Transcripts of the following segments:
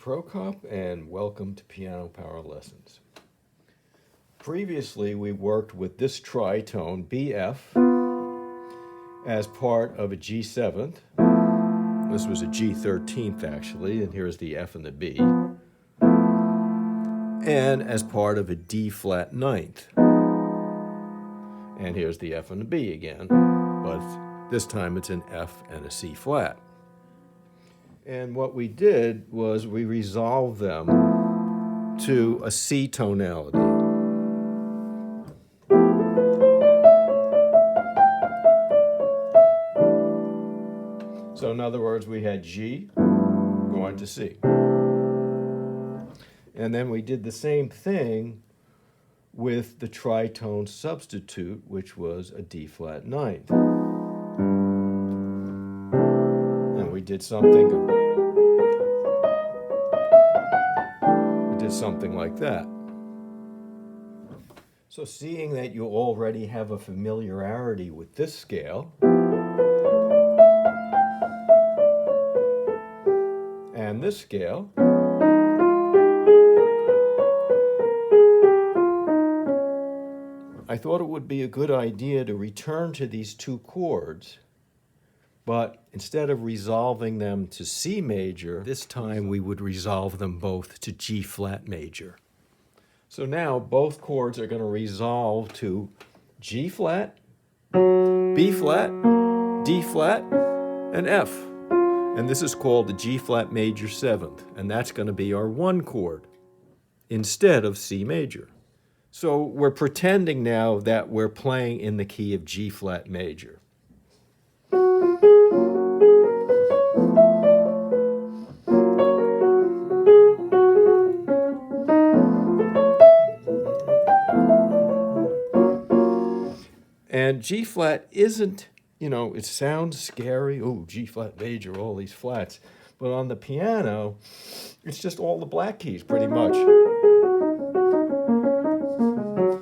Prokop, and welcome to Piano Power Lessons. Previously, we worked with this tritone, BF, as part of a G7th. This was a G13th, actually, and here's the F and the B. And as part of a D flat ninth. And here's the F and the B again, but this time it's an F and a C flat. And what we did was we resolved them to a C tonality. So in other words, we had G going to C. And then we did the same thing with the tritone substitute, which was a D flat ninth. And we did something like that. So seeing that you already have a familiarity with this scale and this scale, I thought it would be a good idea to return to these two chords, but instead of resolving them to C major, this time we would resolve them both to G flat major. So now both chords are going to resolve to G flat, B flat, D flat, and F. And this is called the G flat major 7th, and that's going to be our 1 chord instead of C major. So we're pretending now that we're playing in the key of G flat major. And G flat isn't, it sounds scary. Oh, G flat major, all these flats. But on the piano, it's just all the black keys pretty much.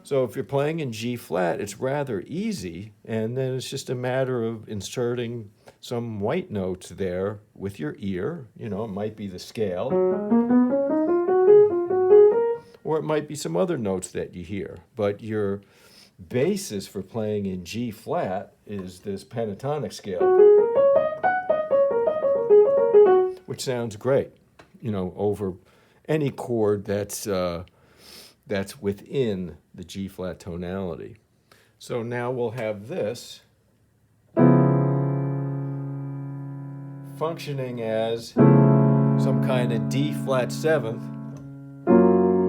So if you're playing in G flat, it's rather easy, and then it's just a matter of inserting some white notes there with your ear. It might be the scale, or it might be some other notes that you hear. But your basis for playing in G flat is this pentatonic scale, which sounds great, over any chord that's within the G flat tonality. So now we'll have this functioning as some kind of D flat 7th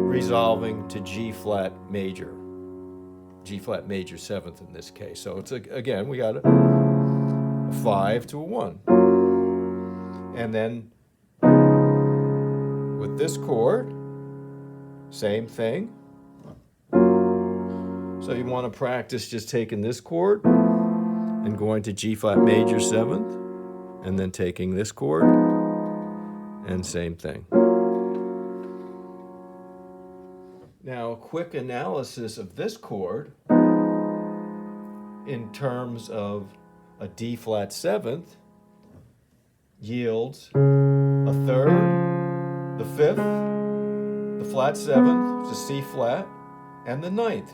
resolving to G flat major. G flat major 7th in this case. So it's again, we got a 5 to a 1. And then with this chord, same thing. So you want to practice just taking this chord and going to G flat major 7th, and then taking this chord, and same thing. Now, a quick analysis of this chord in terms of a D flat 7th yields a 3rd, the 5th, the flat 7th, the C flat, and the 9th,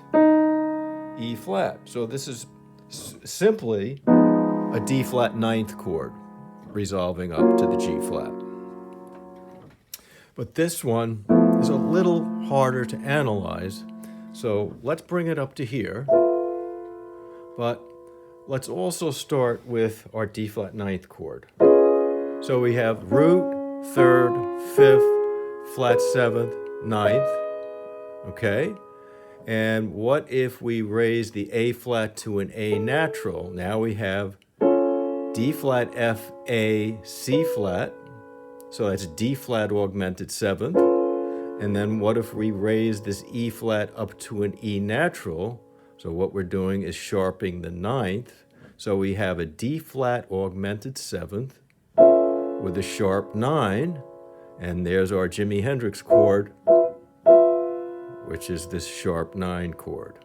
E flat. So this is simply a D flat 9th chord resolving up to the G flat. But this one is a little harder to analyze, so let's bring it up to here. But let's also start with our D flat 9th chord. So we have root, 3rd, 5th, flat 7th, 9th, okay? And what if we raise the A flat to an A natural? Now we have D flat, F, A, C flat. So that's D flat augmented 7th. And then what if we raise this E flat up to an E natural? So what we're doing is sharpening the 9th. So we have a D flat augmented 7th with a sharp 9. And there's our Jimi Hendrix chord, which is this sharp 9 chord.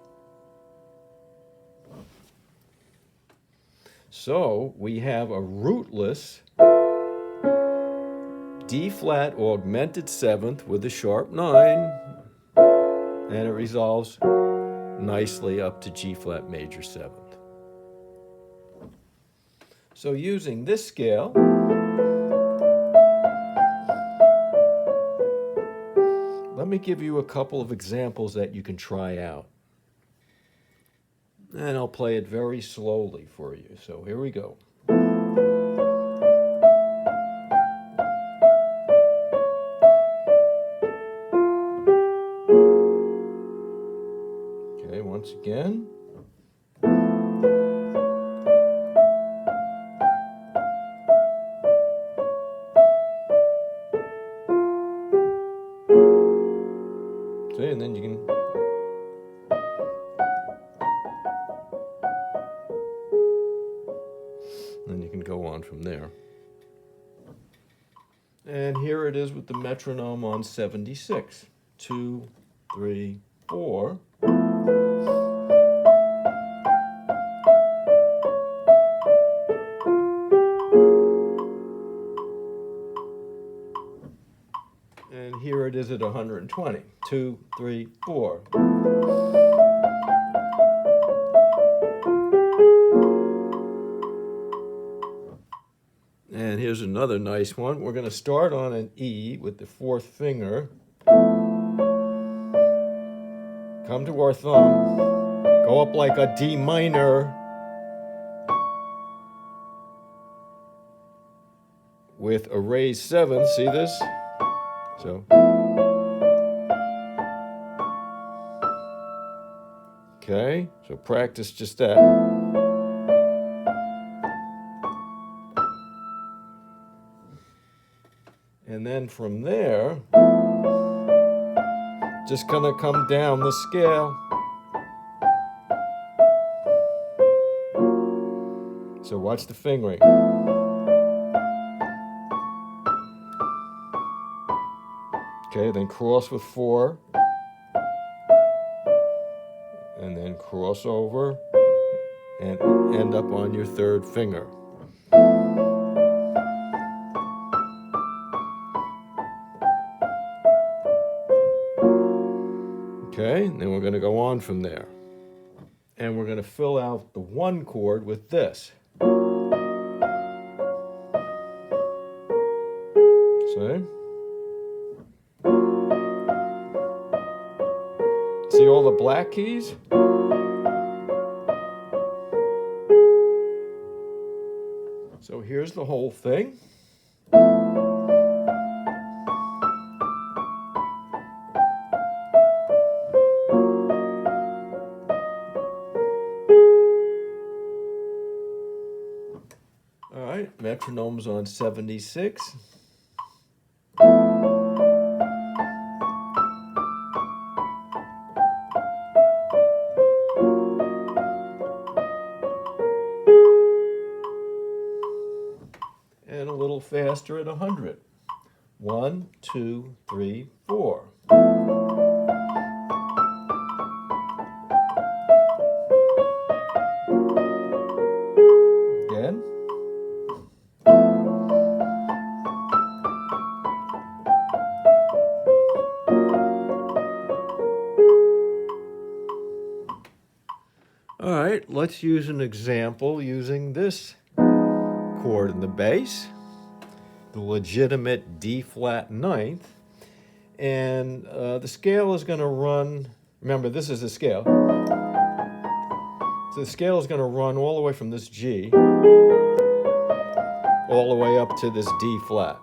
So we have a rootless D flat augmented seventh with a sharp 9, and it resolves nicely up to G flat major 7th. So using this scale, let me give you a couple of examples that you can try out. And I'll play it very slowly for you. So here we go. Okay, once again. See, and then you can go on from there. And here it is with the metronome on 76. 2, 3, 4. And here it is at 120. 2, 3, 4. And here's another nice one. We're going to start on an E with the 4th finger. Come to our thumb. Go up like a D minor. With a raised 7th. See this? So. Okay, so practice just that. And then from there, just gonna come down the scale. So watch the fingering. Okay, then cross with 4. And then cross over and end up on your 3rd finger. Okay, and then we're going to go on from there. And we're going to fill out the 1 chord with this. See? See all the black keys? So here's the whole thing. All right, metronome's on 76. And a little faster at 100. 1, 2, 3, 4. Again. All right, let's use an example using this chord in the bass, the legitimate D flat 9th, and the scale is going to run, remember this is the scale, so the scale is going to run all the way from this G all the way up to this D flat.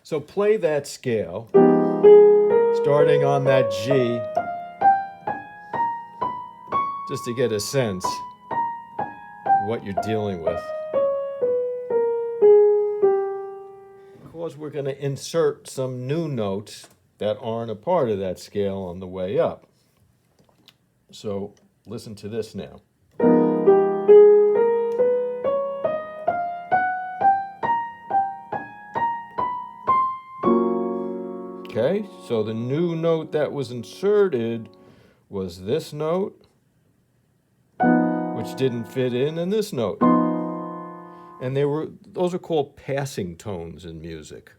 So play that scale starting on that G just to get a sense of what you're dealing with. Because we're going to insert some new notes that aren't a part of that scale on the way up. So listen to this now. Okay, so the new note that was inserted was this note, which didn't fit in this note. And those are called passing tones in music.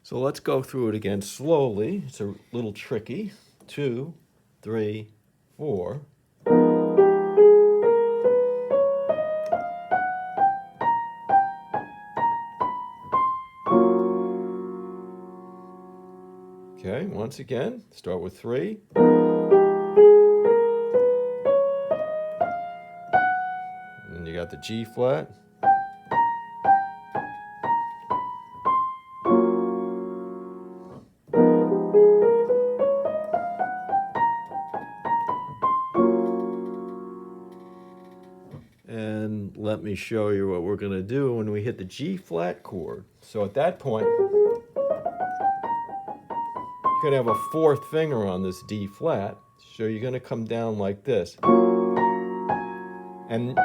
So let's go through it again slowly. It's a little tricky. 2, 3, 4. Okay, once again, start with 3. And then you got the G flat. And let me show you what we're going to do when we hit the G flat chord. So at that point, you're going to have a 4th finger on this D flat. So you're going to come down like this. And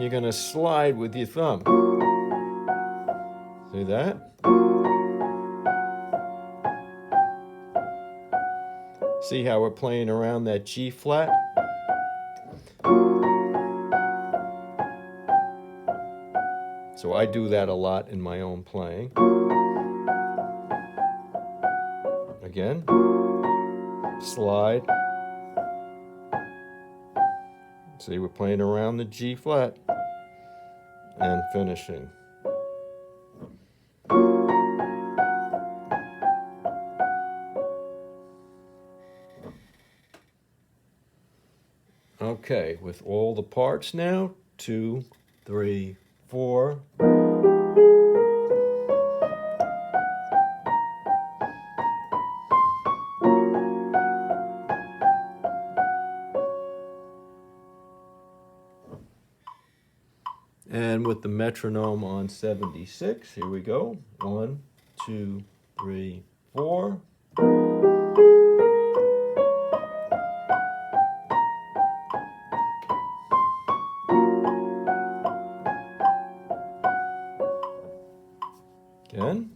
you're going to slide with your thumb. See that? See how we're playing around that G flat? So I do that a lot in my own playing. Again, slide. See, we're playing around the G flat and finishing. Okay, with all the parts now, 2, 3, 4. And with the metronome on 76, here we go. 1, 2, 3, 4. Again.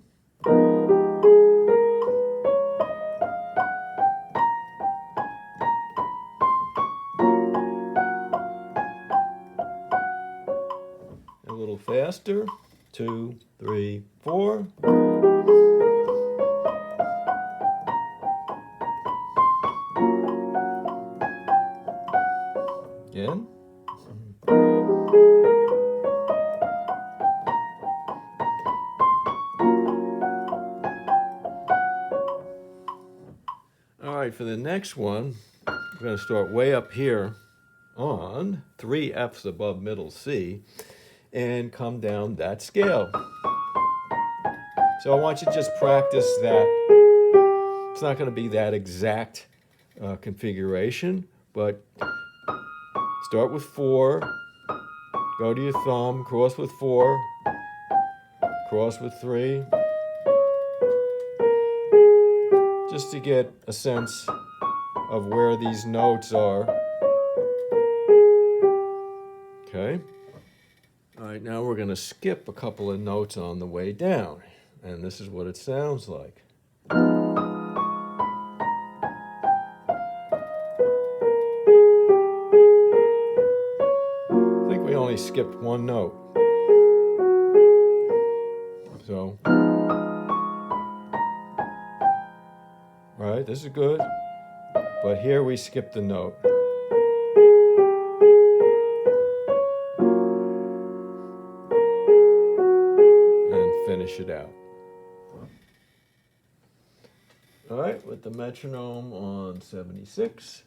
A little faster. 2, 3, 4. Again. All right, for the next one, we're going to start way up here on 3 Fs above middle C and come down that scale. So I want you to just practice that. It's not going to be that exact configuration, but start with 4, go to your thumb, cross with 4, cross with 3, just to get a sense of where these notes are. Okay. All right, now we're going to skip a couple of notes on the way down, and this is what it sounds like. I think we only skipped one note. So, all right, this is good, but here we skipped the note. Finish it out. All right, with the metronome on 76,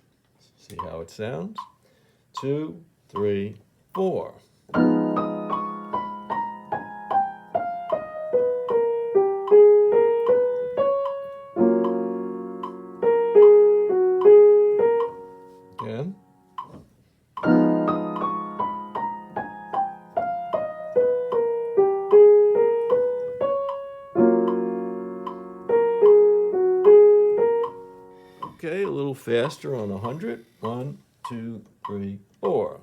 see how it sounds. 2, 3, 4. Again. Okay, a little faster on 100. 1, 2, 3, 4.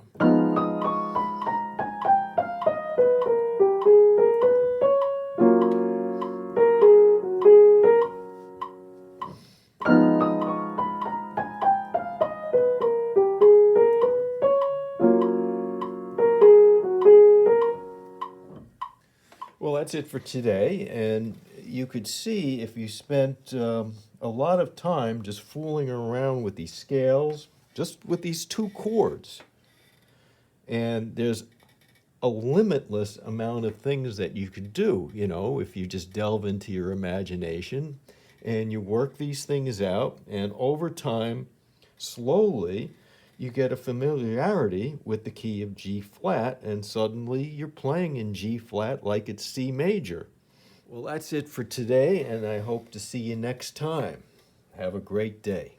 Well, that's it for today, and you could see if you spent a lot of time just fooling around with these scales, just with these two chords. And there's a limitless amount of things that you could do, you know, if you just delve into your imagination and you work these things out, and over time, slowly, you get a familiarity with the key of G flat, and suddenly you're playing in G flat like it's C major. Well, that's it for today, and I hope to see you next time. Have a great day.